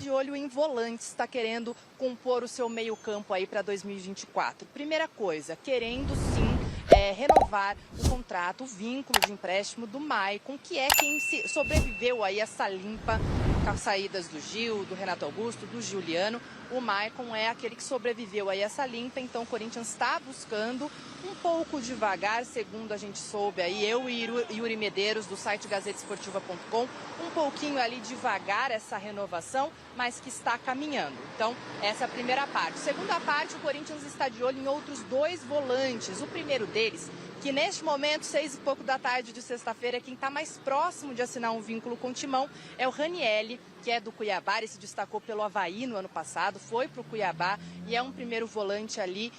de olho em volantes, está querendo compor o seu meio-campo aí para 2024. Primeira coisa, querendo sim renovar o contrato, o vínculo de empréstimo do Maicon, que é quem sobreviveu aí essa limpa com as saídas do Gil, do Renato Augusto, do Giuliano. O Maicon é aquele que sobreviveu aí essa limpa, então o Corinthians está buscando um pouco devagar, segundo a gente soube aí, eu e Yuri Medeiros, do site gazetesportiva.com, um pouquinho ali devagar essa renovação, mas que está caminhando. Então, essa é a primeira parte. Segunda parte, o Corinthians está de olho em outros 2 volantes. O primeiro deles, que neste momento, 6 e pouco da tarde de sexta-feira, quem está mais próximo de assinar um vínculo com o Timão é o Ranielli, que é do Cuiabá. Ele se destacou pelo Avaí no ano passado, foi para o Cuiabá e é um primeiro volante ali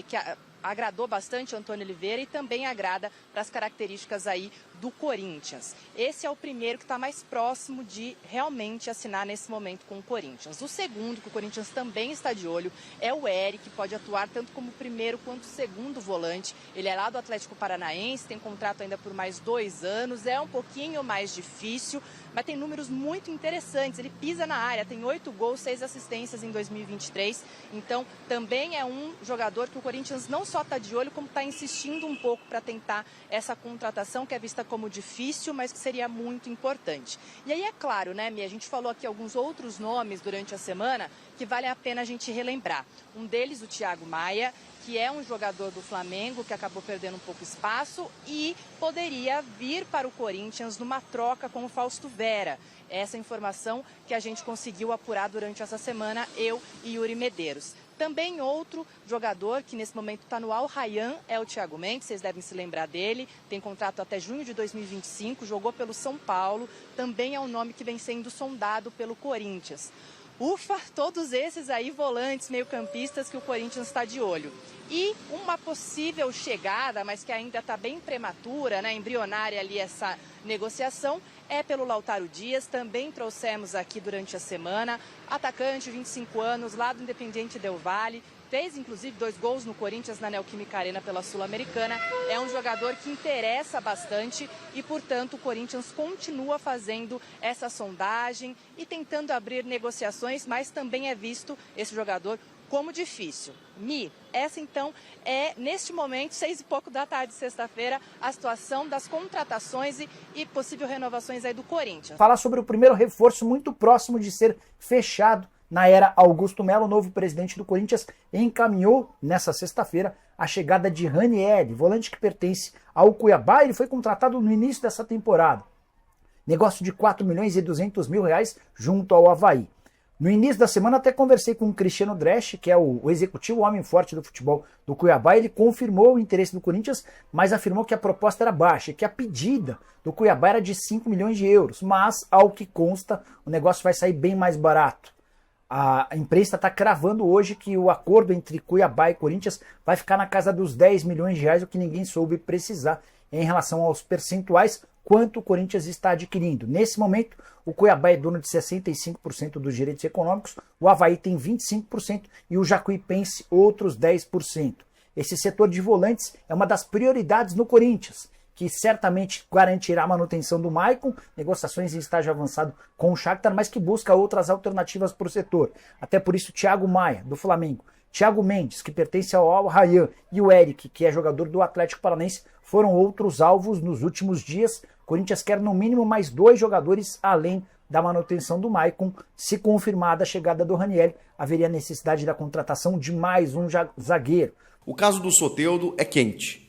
que agradou bastante Antônio Oliveira e também agrada para as características aí do Corinthians. Esse é o primeiro que está mais próximo de realmente assinar nesse momento com o Corinthians. O segundo, que o Corinthians também está de olho, é o Eric, que pode atuar tanto como primeiro quanto segundo volante. Ele é lá do Atlético Paranaense, tem contrato ainda por mais 2 anos, é um pouquinho mais difícil, mas tem números muito interessantes. Ele pisa na área, tem 8 gols, 6 assistências em 2023. Então, também é um jogador que o Corinthians não só está de olho, como está insistindo um pouco para tentar essa contratação, que é vista como difícil, mas que seria muito importante. E aí é claro, né, Mi? A gente falou aqui alguns outros nomes durante a semana que vale a pena a gente relembrar. Um deles, o Thiago Maia, que é um jogador do Flamengo que acabou perdendo um pouco espaço e poderia vir para o Corinthians numa troca com o Fausto Vera. Essa informação que a gente conseguiu apurar durante essa semana, eu e Yuri Medeiros. Também outro jogador que nesse momento está no Al Rayyan é o Thiago Mendes, vocês devem se lembrar dele, tem contrato até junho de 2025, jogou pelo São Paulo, também é um nome que vem sendo sondado pelo Corinthians. Ufa, todos esses aí volantes, meio-campistas que o Corinthians está de olho. E uma possível chegada, mas que ainda está bem prematura, né, embrionária ali essa negociação, é pelo Lautaro Dias, também trouxemos aqui durante a semana, atacante, 25 anos, lá do Independiente Del Valle, fez inclusive 2 gols no Corinthians na Neoquímica Arena pela Sul-Americana, é um jogador que interessa bastante e, portanto, o Corinthians continua fazendo essa sondagem e tentando abrir negociações, mas também é visto esse jogador como difícil. Mi, essa então é, neste momento, 6 e pouco da tarde de sexta-feira, a situação das contratações e possível renovações aí do Corinthians. Falar sobre o primeiro reforço muito próximo de ser fechado na era Augusto Melo, o novo presidente do Corinthians, encaminhou nessa sexta-feira a chegada de Ranielli, volante que pertence ao Cuiabá. Ele foi contratado no início dessa temporada. Negócio de 4 milhões e 200 mil reais junto ao Avaí. No início da semana até conversei com o Cristiano Dresch, que é o executivo, o homem forte do futebol do Cuiabá. Ele confirmou o interesse do Corinthians, mas afirmou que a proposta era baixa, que a pedida do Cuiabá era de 5 milhões de euros. Mas, ao que consta, o negócio vai sair bem mais barato. A imprensa está cravando hoje que o acordo entre Cuiabá e Corinthians vai ficar na casa dos 10 milhões de reais, o que ninguém soube precisar em relação aos percentuais, quanto o Corinthians está adquirindo. Nesse momento, o Cuiabá é dono de 65% dos direitos econômicos, o Avaí tem 25% e o Jacuipense outros 10%. Esse setor de volantes é uma das prioridades no Corinthians, que certamente garantirá a manutenção do Maicon, negociações em estágio avançado com o Shakhtar, mas que busca outras alternativas para o setor. Até por isso, Thiago Maia, do Flamengo, Thiago Mendes, que pertence ao Al Rayyan, e o Eric, que é jogador do Atlético Paranaense, foram outros alvos nos últimos dias. O Corinthians quer no mínimo mais 2 jogadores além da manutenção do Maicon. Se confirmada a chegada do Ranielli, haveria necessidade da contratação de mais um zagueiro. O caso do Soteldo é quente,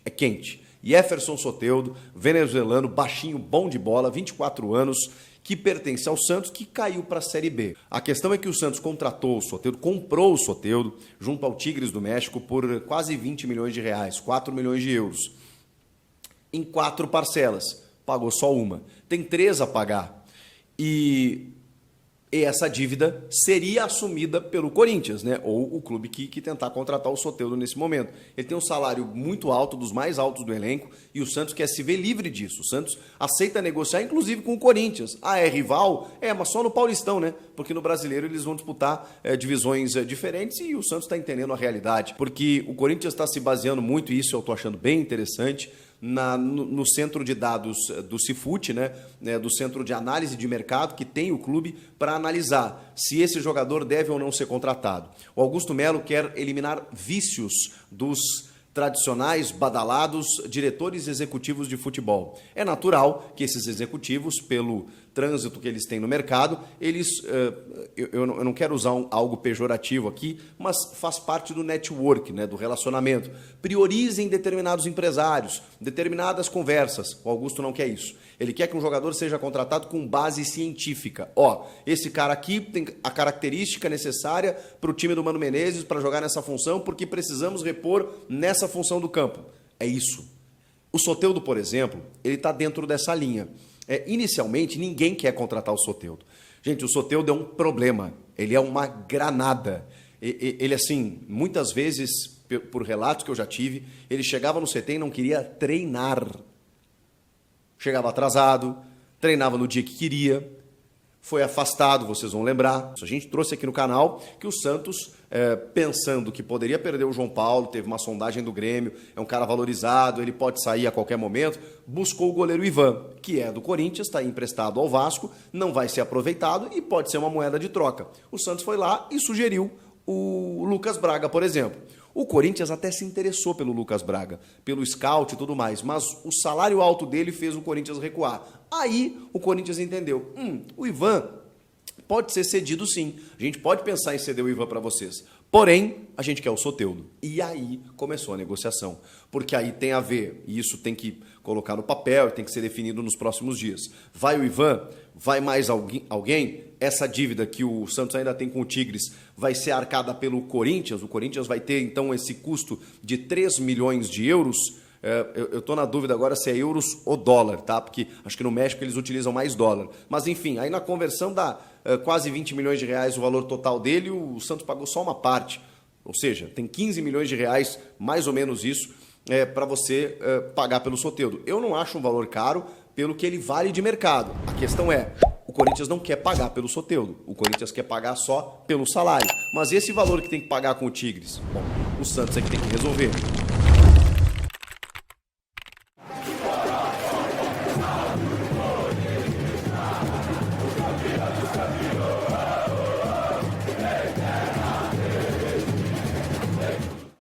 Jefferson Soteldo, venezuelano, baixinho, bom de bola, 24 anos, que pertence ao Santos, que caiu para a Série B. A questão é que o Santos contratou o Soteldo, comprou o Soteldo, junto ao Tigres do México, por quase 20 milhões de reais, 4 milhões de euros. Em 4 parcelas, pagou só uma. Tem 3 a pagar. E essa dívida seria assumida pelo Corinthians, né? Ou o clube que tentar contratar o Soteldo nesse momento. Ele tem um salário muito alto, dos mais altos do elenco, e o Santos quer se ver livre disso. O Santos aceita negociar, inclusive com o Corinthians. É rival? Mas só no Paulistão, né? Porque no Brasileiro eles vão disputar divisões diferentes e o Santos está entendendo a realidade. Porque o Corinthians está se baseando muito, e isso eu estou achando bem interessante, no centro de dados do Cifute, né, do centro de análise de mercado que tem o clube para analisar se esse jogador deve ou não ser contratado. O Augusto Melo quer eliminar vícios dos tradicionais, badalados diretores executivos de futebol. É natural que esses executivos, pelo trânsito que eles têm no mercado, eu não quero usar algo pejorativo aqui, mas faz parte do network, né, do relacionamento. Priorizem determinados empresários, determinadas conversas. O Augusto não quer isso. Ele quer que um jogador seja contratado com base científica. Esse cara aqui tem a característica necessária para o time do Mano Menezes para jogar nessa função, porque precisamos repor nessa função do campo. É isso. O Soteldo, por exemplo, ele está dentro dessa linha. Inicialmente, ninguém quer contratar o Soteldo. Gente, o Soteldo é um problema. Ele é uma granada. Ele, assim, muitas vezes, por relatos que eu já tive, ele chegava no CT e não queria treinar. Chegava atrasado, treinava no dia que queria, foi afastado, vocês vão lembrar. A gente trouxe aqui no canal que o Santos, pensando que poderia perder o João Paulo, teve uma sondagem do Grêmio, é um cara valorizado, ele pode sair a qualquer momento, buscou o goleiro Ivan, que é do Corinthians, está emprestado ao Vasco, não vai ser aproveitado e pode ser uma moeda de troca. O Santos foi lá e sugeriu o Lucas Braga, por exemplo. O Corinthians até se interessou pelo Lucas Braga, pelo scout e tudo mais, mas o salário alto dele fez o Corinthians recuar. Aí o Corinthians entendeu, o Ivan pode ser cedido sim, a gente pode pensar em ceder o Ivan para vocês, porém a gente quer o Soteldo. E aí começou a negociação, porque aí tem a ver, e isso tem que colocar no papel, tem que ser definido nos próximos dias. Vai o Ivan? Vai mais alguém? Essa dívida que o Santos ainda tem com o Tigres vai ser arcada pelo Corinthians. O Corinthians vai ter, então, esse custo de 3 milhões de euros. Eu estou na dúvida agora se é euros ou dólar, tá? Porque acho que no México eles utilizam mais dólar. Mas, enfim, aí na conversão dá quase 20 milhões de reais o valor total dele, o Santos pagou só uma parte. Ou seja, tem 15 milhões de reais, mais ou menos isso, para você pagar pelo Soteldo. Eu não acho um valor caro pelo que ele vale de mercado. A questão é, o Corinthians não quer pagar pelo Soteldo, o Corinthians quer pagar só pelo salário. Mas esse valor que tem que pagar com o Tigres, bom, o Santos é que tem que resolver.